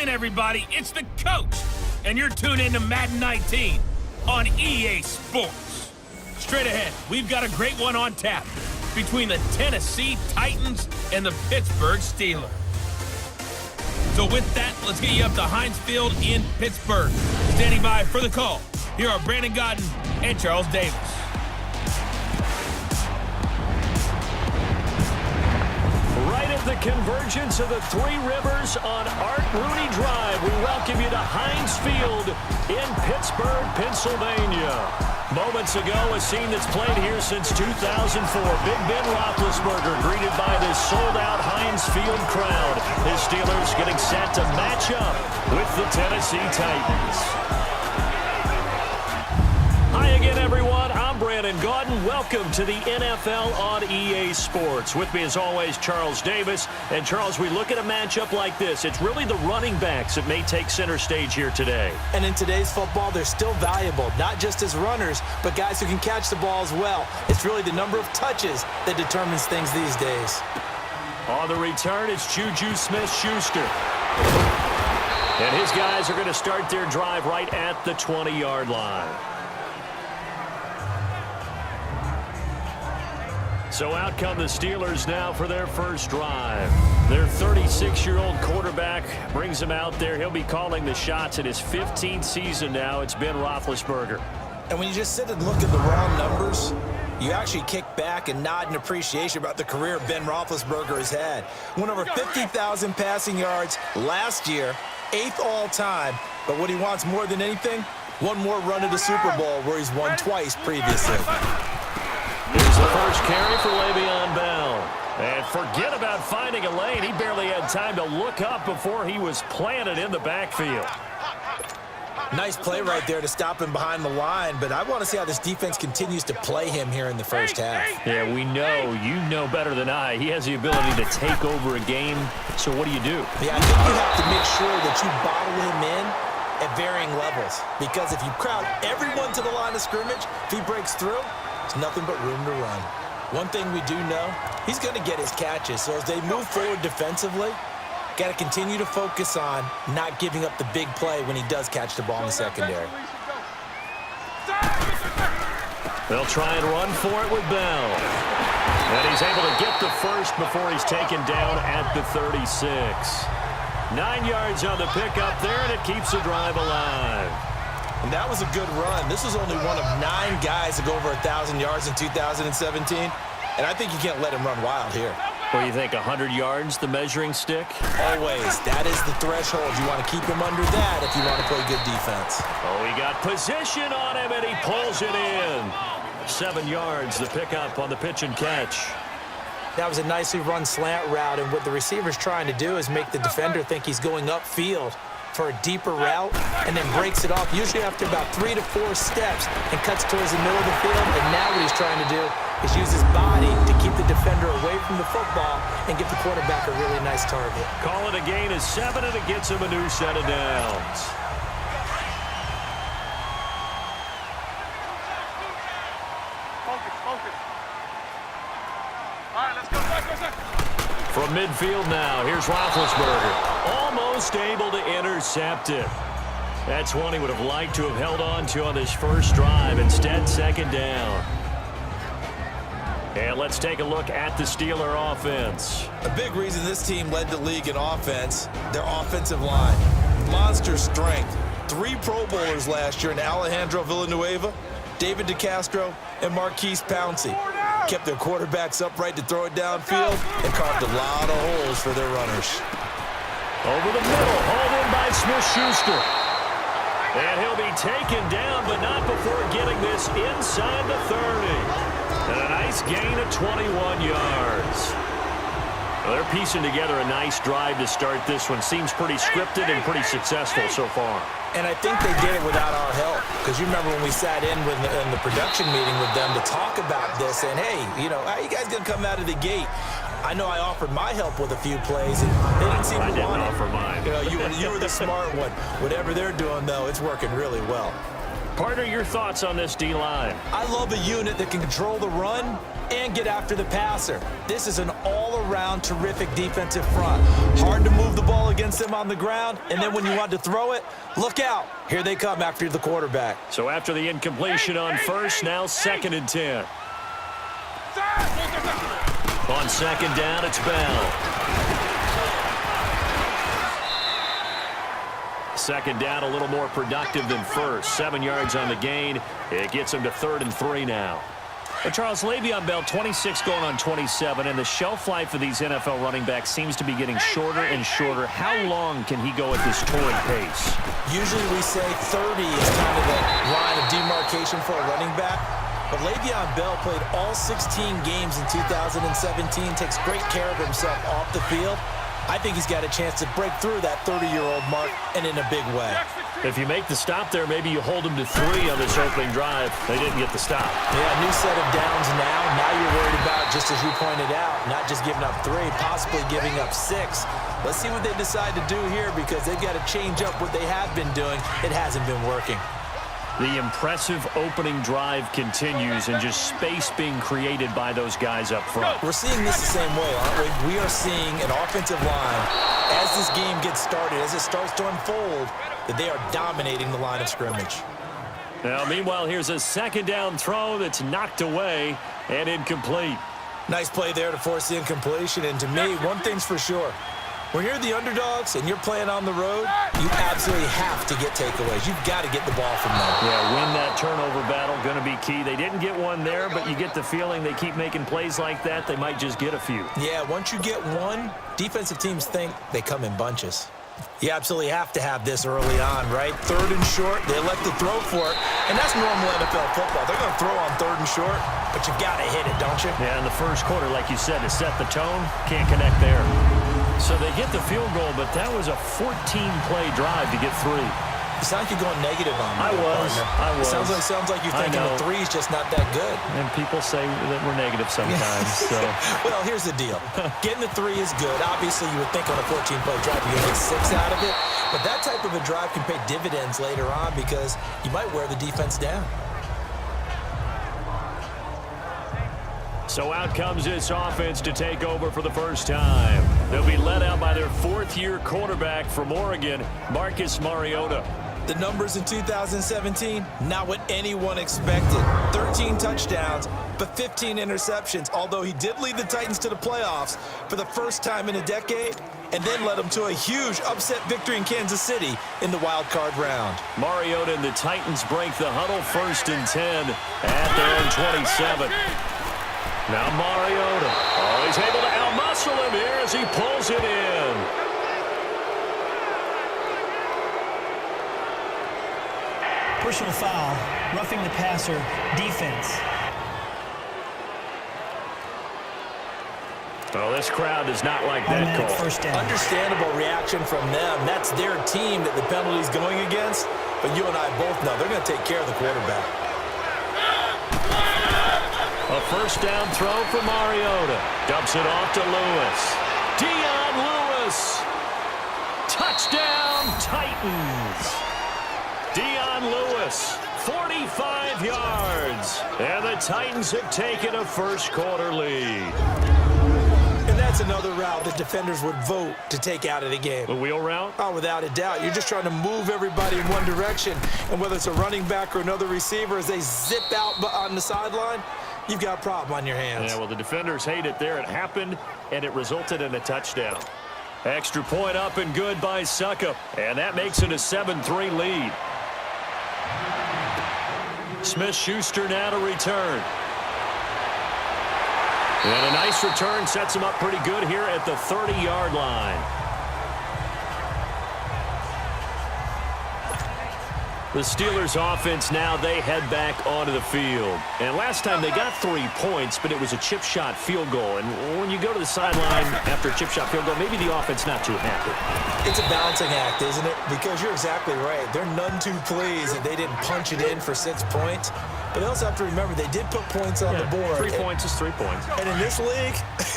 in, everybody. It's the coach, and you're tuned into Madden 19 on EA Sports. Straight ahead, we've got a great one on tap between the Tennessee Titans and the Pittsburgh Steelers. So with that, let's get you up to Heinz Field in Pittsburgh. Standing by for the call, here are Brandon Godden and Charles Davis. The convergence of the Three Rivers on Art Rooney Drive. We welcome you to Heinz Field in Pittsburgh, Pennsylvania. Moments ago, a scene that's played here since 2004. Big Ben Roethlisberger greeted by this sold-out Heinz Field crowd. His Steelers getting set to match up with the Tennessee Titans. Hi again, everyone. I'm Brandon Godden. Welcome to the NFL on EA Sports. With me, as always, Charles Davis. And, Charles, we look at a matchup like this. It's really the running backs that may take center stage here today. And in today's football, they're still valuable, not just as runners, but guys who can catch the ball as well. It's really the number of touches that determines things these days. On the return, it's Juju Smith-Schuster. And his guys are going to start their drive right at the 20-yard line. So out come the Steelers now for their first drive. Their 36-year-old quarterback brings him out there. He'll be calling the shots in his 15th season now. It's Ben Roethlisberger. And when you just sit and look at the raw numbers, you actually kick back and nod in appreciation about the career Ben Roethlisberger has had. Went over 50,000 passing yards last year, 8th all-time. But what he wants more than anything, one more run at the Super Bowl where he's won twice previously. Here's the first carry for Le'Veon Bell. And forget about finding a lane. He barely had time to look up before he was planted in the backfield. Nice play right there to stop him behind the line, but I want to see how this defense continues to play him here in the first half. Yeah, we know. You know better than I. He has the ability to take over a game. So what do? Yeah, I think you have to make sure that you bottle him in at varying levels, because if you crowd everyone to the line of scrimmage, if he breaks through, there's nothing but room to run. One thing we do know, he's going to get his catches. So as they move forward defensively, got to continue to focus on not giving up the big play when he does catch the ball in the secondary. They'll try and run for it with Bell. And he's able to get the first before he's taken down at the 36. 9 yards on the pickup there, and it keeps the drive alive. And that was a good run. This was only one of 9 guys to go over 1,000 yards in 2017. And I think you can't let him run wild here. What do you think, 100 yards, the measuring stick? Always. That is the threshold. You want to keep him under that if you want to play good defense. Oh, he got position on him, and he pulls it in. 7 yards, the pickup on the pitch and catch. That was a nicely run slant route, and what the receiver's trying to do is make the defender think he's going upfield for a deeper route, and then breaks it off, usually after about 3 to 4 steps, and cuts towards the middle of the field. And now what he's trying to do is use his body to keep the defender away from the football and get the quarterback a really nice target. Call it a gain of 7, and it gets him a new set of downs. Focus. All right, let's go. From midfield now, here's Roethlisberger. Almost able to intercept it. That's one he would have liked to have held on to on this first drive. Instead, second down. And let's take a look at the Steeler offense. A big reason this team led the league in offense, their offensive line. Monster strength. 3 Pro Bowlers last year in Alejandro Villanueva, David DeCastro, and Marquise Pouncey. Kept their quarterbacks upright to throw it downfield and carved a lot of holes for their runners. Over the middle, hauled in by Smith-Schuster. And he'll be taken down, but not before getting this inside the 30. And a nice gain of 21 yards. Well, they're piecing together a nice drive to start this one. Seems pretty scripted and pretty successful so far. And I think they did it without our help. Because you remember when we sat in the production meeting with them to talk about this. And, hey, how you guys going to come out of the gate? I know I offered my help with a few plays, and they didn't seem to want it. I didn't offer mine. You were the smart one. Whatever they're doing, though, it's working really well. Partner, your thoughts on this D-line? I love a unit that can control the run and get after the passer. This is an all-around terrific defensive front. Hard to move the ball against them on the ground, and then when you want to throw it, look out. Here they come after the quarterback. So after the incompletion on first, now 2nd and 10. On 2nd down, it's Bell. 2nd down, a little more productive than first. 7 yards on the gain. It gets him to 3rd and 3 now. But Charles, Le'Veon Bell, 26 going on 27, and the shelf life of these NFL running backs seems to be getting shorter and shorter. How long can he go at this torrid pace? Usually we say 30 is kind of the line of demarcation for a running back. But Le'Veon Bell played all 16 games in 2017, takes great care of himself off the field. I think he's got a chance to break through that 30-year-old mark, and in a big way. If you make the stop there, maybe you hold him to 3 on this opening drive. They didn't get the stop. Yeah, new set of downs now. Now you're worried about, just as you pointed out, not just giving up 3, possibly giving up 6. Let's see what they decide to do here, because they've got to change up what they have been doing. It hasn't been working. The impressive opening drive continues, and just space being created by those guys up front. We're seeing this the same way, aren't we? We are seeing an offensive line, as this game gets started, as it starts to unfold, that they are dominating the line of scrimmage. Now, meanwhile, here's a 2nd down throw that's knocked away and incomplete. Nice play there to force the incompletion, and to me, one thing's for sure. When you're the underdogs and you're playing on the road, you absolutely have to get takeaways. You've got to get the ball from them. Yeah, win that turnover battle, going to be key. They didn't get one there, but you get the feeling they keep making plays like that, they might just get a few. Yeah, once you get one, defensive teams think they come in bunches. You absolutely have to have this early on, right? 3rd and short, they elect to throw for it, and that's normal NFL football. They're going to throw on 3rd and short, but you've got to hit it, don't you? Yeah, in the first quarter, like you said, to set the tone, can't connect there. So they get the field goal, but that was a 14-play drive to get 3. It sounds like you're going negative on me. I was. Sounds like you're thinking the 3 is just not that good. And people say that we're negative sometimes. So. Well, here's the deal. Getting the 3 is good. Obviously, you would think on a 14-play drive you're going to get 6 out of it. But that type of a drive can pay dividends later on because you might wear the defense down. So out comes this offense to take over for the first time. They'll be led out by their 4th-year quarterback from Oregon, Marcus Mariota. The numbers in 2017, not what anyone expected. 13 touchdowns, but 15 interceptions, although he did lead the Titans to the playoffs for the first time in a decade, and then led them to a huge upset victory in Kansas City in the wild card round. Mariota and the Titans break the huddle 1st and 10 at their own 27. Now Mariota. Oh, he's able to out-muscle him here as he pulls it in. Personal foul, roughing the passer, defense. Oh, this crowd does not like that call. First down. Understandable reaction from them. That's their team that the penalty's going against. But you and I both know they're going to take care of the quarterback. A 1st down throw for Mariota. Dumps it off to Lewis. Dion Lewis. Touchdown, Titans. Dion Lewis, 45 yards. And the Titans have taken a first-quarter lead. And that's another route that defenders would vote to take out of the game. The wheel route? Oh, without a doubt. You're just trying to move everybody in one direction. And whether it's a running back or another receiver, as they zip out on the sideline, you've got a problem on your hands. Yeah, well, the defenders hate it there. It happened, and it resulted in a touchdown. Extra point up and good by Suckup. And that makes it a 7-3 lead. Smith-Schuster now to return. And a nice return sets him up pretty good here at the 30-yard line. The Steelers offense now, they head back onto the field. And last time they got 3 points, but it was a chip shot field goal. And when you go to the sideline after a chip shot field goal, maybe the offense not too happy. It's a balancing act, isn't it? Because you're exactly right. They're none too pleased that they didn't punch it in for 6 points. But they also have to remember they did put points on the board. 3 points is 3 points. And in this league,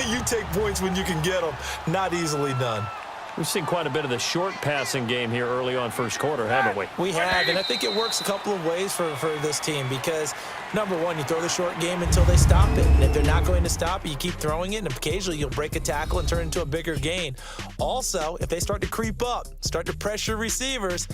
you take points when you can get them. Not easily done. We've seen quite a bit of the short passing game here early on first quarter, haven't we? We have, and I think it works a couple of ways for this team because, number one, you throw the short game until they stop it. And if they're not going to stop it, you keep throwing it, and occasionally you'll break a tackle and turn it into a bigger gain. Also, if they start to creep up, start to pressure receivers,